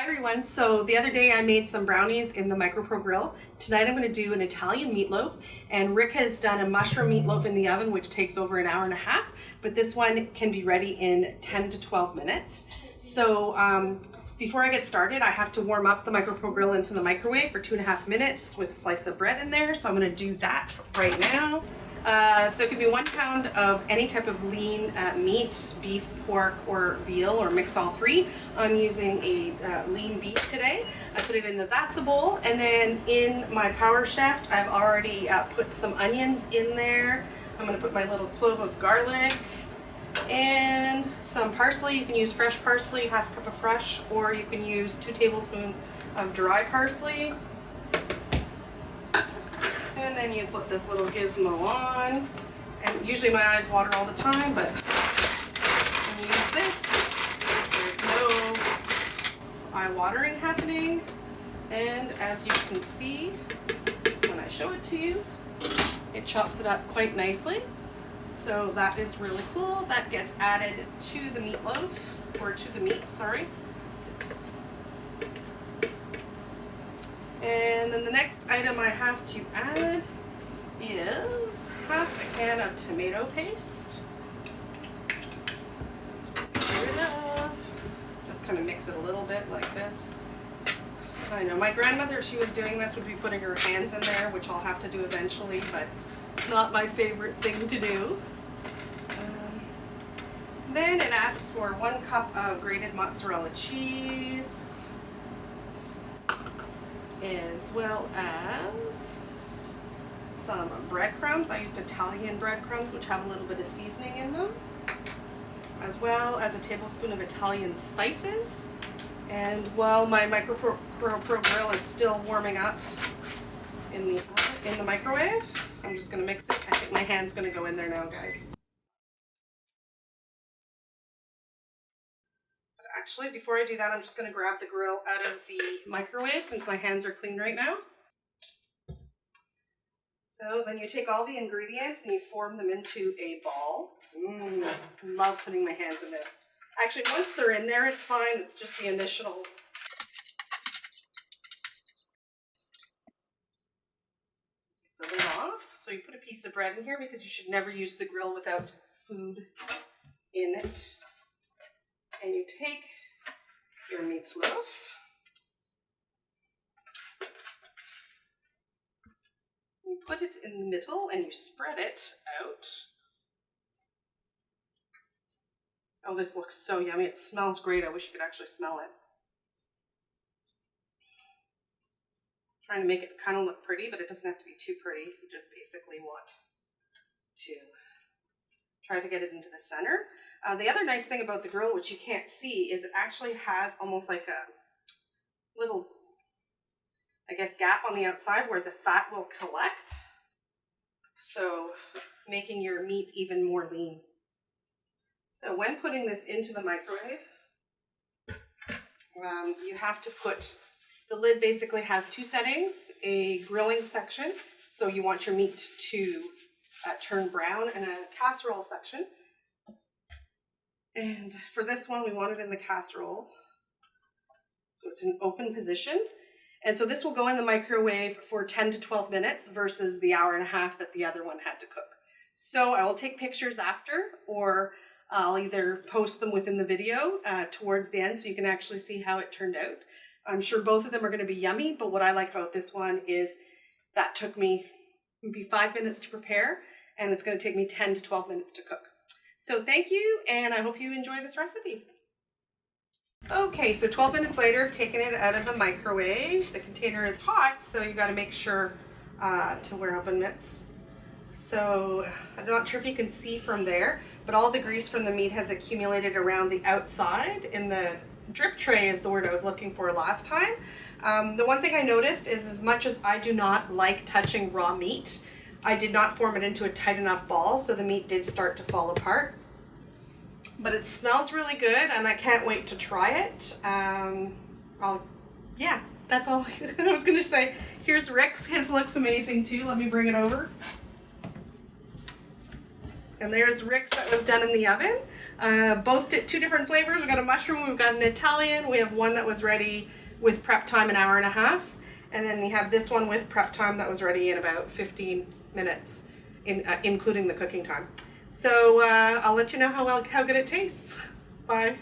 Everyone, so the other day I made some brownies in the MicroPro grill. Tonight I'm going to do an Italian meatloaf, and Rick has done a mushroom meatloaf in the oven which takes over an hour and a half, but this one can be ready in 10 to 12 minutes. So before I get started, I have to warm up the MicroPro grill into the microwave for 2.5 minutes with a slice of bread in there, so I'm going to do that right now. So it can be 1 pound of any type of lean meat, beef, pork, or veal, or mix all three. I'm using a lean beef today. I put it in the That's a bowl, and then in my Power Chef, I've already put some onions in there. I'm going to put my little clove of garlic and some parsley. You can use fresh parsley, half a cup of fresh, or you can use 2 tablespoons of dry parsley. And then you put this little gizmo on, and usually my eyes water all the time, but when you use this, there's no eye watering happening. And as you can see, when I show it to you, it chops it up quite nicely. So that is really cool. That gets added to the meatloaf, or to the meat, sorry. And then the next item I have to add is half a can of tomato paste. Good enough. Just kind of mix it a little bit like this. I know my grandmother, if she was doing this, would be putting her hands in there, which I'll have to do eventually, but not my favorite thing to do. Then it asks for 1 cup of grated mozzarella cheese, as well as some breadcrumbs. I used Italian breadcrumbs, which have a little bit of seasoning in them, as well as a tablespoon of Italian spices. And while my MicroPro grill is still warming up in the microwave, I'm just going to mix it. I think my hand's going to go in there now, guys. Actually, before I do that, I'm just going to grab the grill out of the microwave since my hands are clean right now. So then you take all the ingredients and you form them into a ball. Love putting my hands in this. Actually, once they're in there, it's fine. It's just the initial. The lid off. So you put a piece of bread in here because you should never use the grill without food in it. And you take your meatloaf, you put it in the middle and you spread it out. Oh, this looks so yummy. It smells great. I wish you could actually smell it. Trying to make it kind of look pretty, but it doesn't have to be too pretty. You just basically want to try to get it into the center. The other nice thing about the grill, which you can't see, is it actually has almost like a little, I guess, gap on the outside where the fat will collect. So making your meat even more lean. So when putting this into the microwave, you have to put, the lid basically has 2 settings, a grilling section, so you want your meat to turn brown, and a casserole section. And for this one, we want it in the casserole, so it's an open position. And so this will go in the microwave for 10 to 12 minutes versus the hour and a half that the other one had to cook. So I will take pictures after, or I'll either post them within the video towards the end so you can actually see how it turned out. I'm sure both of them are going to be yummy, but what I like about this one is that took me maybe 5 minutes to prepare, and it's going to take me 10 to 12 minutes to cook. So thank you, and I hope you enjoy this recipe. Okay, so 12 minutes later, I've taken it out of the microwave. The container is hot, so you got to make sure to wear oven mitts. So I'm not sure if you can see from there, but all the grease from the meat has accumulated around the outside. In the drip tray is the word I was looking for last time. The one thing I noticed is, as much as I do not like touching raw meat, I did not form it into a tight enough ball, so the meat did start to fall apart. But it smells really good, and I can't wait to try it. Yeah, that's all I was going to say. Here's Rick's. His looks amazing too. Let me bring it over. And there's Rick's that was done in the oven. Both two different flavors. We've got a mushroom, we've got an Italian. We have one that was ready with prep time an hour and a half. And then we have this one with prep time that was ready in about 15 minutes, including the cooking time. So I'll let you know how good it tastes. Bye.